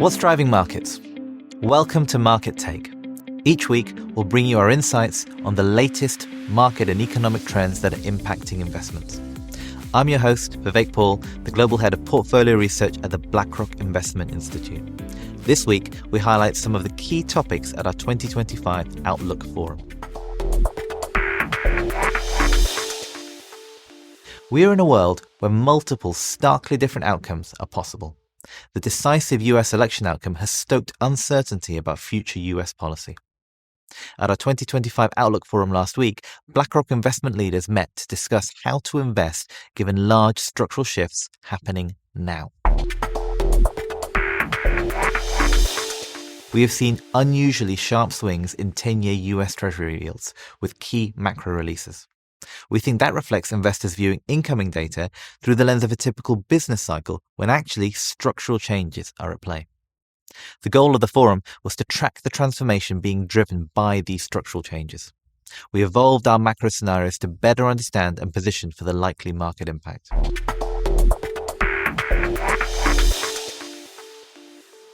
What's driving markets? Welcome to Market Take. Each week, we'll bring you our insights on the latest market and economic trends that are impacting investments. I'm your host, Vivek Paul, the Global Head of Portfolio Research at the BlackRock Investment Institute. This week, we highlight some of the key topics at our 2025 Outlook Forum. We are in a world where multiple starkly different outcomes are possible. The decisive US election outcome has stoked uncertainty about future US policy. At our 2025 Outlook Forum last week, BlackRock investment leaders met to discuss how to invest given large structural shifts happening now. We have seen unusually sharp swings in 10-year US Treasury yields with key macro releases. We think that reflects investors viewing incoming data through the lens of a typical business cycle when actually structural changes are at play. The goal of the forum was to track the transformation being driven by these structural changes. We evolved our macro scenarios to better understand and position for the likely market impact.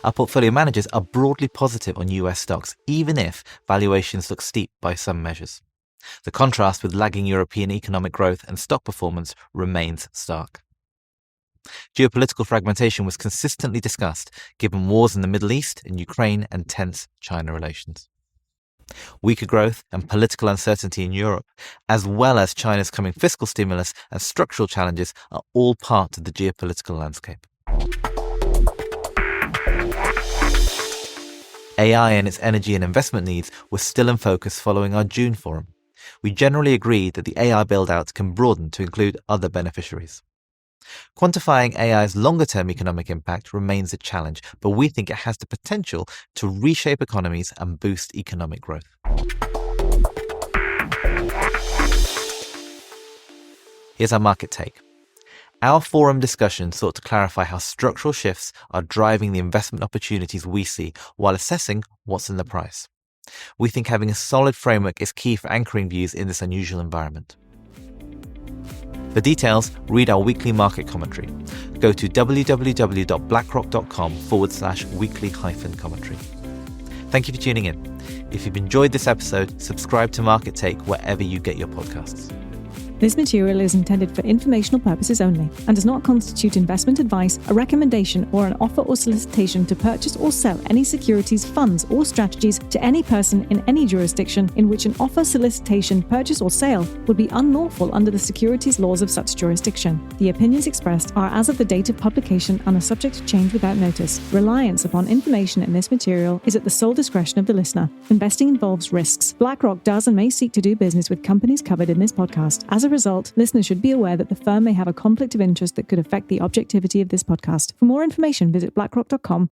Our portfolio managers are broadly positive on US stocks, even if valuations look steep by some measures. The contrast with lagging European economic growth and stock performance remains stark. Geopolitical fragmentation was consistently discussed, given wars in the Middle East and Ukraine and tense China relations. Weaker growth and political uncertainty in Europe, as well as China's coming fiscal stimulus and structural challenges, are all part of the geopolitical landscape. AI and its energy and investment needs were still in focus following our June forum. We generally agreed that the AI build-out can broaden to include other beneficiaries. Quantifying AI's longer-term economic impact remains a challenge, but we think it has the potential to reshape economies and boost economic growth. Here's our market take. Our forum discussion sought to clarify how structural shifts are driving the investment opportunities we see while assessing what's in the price. We think having a solid framework is key for anchoring views in this unusual environment. For details, read our weekly market commentary. Go to www.blackrock.com/weekly-commentary. Thank you for tuning in. If you've enjoyed this episode, subscribe to Market Take wherever you get your podcasts. This material is intended for informational purposes only and does not constitute investment advice, a recommendation, or an offer or solicitation to purchase or sell any securities, funds, or strategies to any person in any jurisdiction in which an offer, solicitation, purchase, or sale would be unlawful under the securities laws of such jurisdiction. The opinions expressed are as of the date of publication and are subject to change without notice. Reliance upon information in this material is at the sole discretion of the listener. Investing involves risks. BlackRock does and may seek to do business with companies covered in this podcast. As a result, listeners should be aware that the firm may have a conflict of interest that could affect the objectivity of this podcast. For more information, visit blackrock.com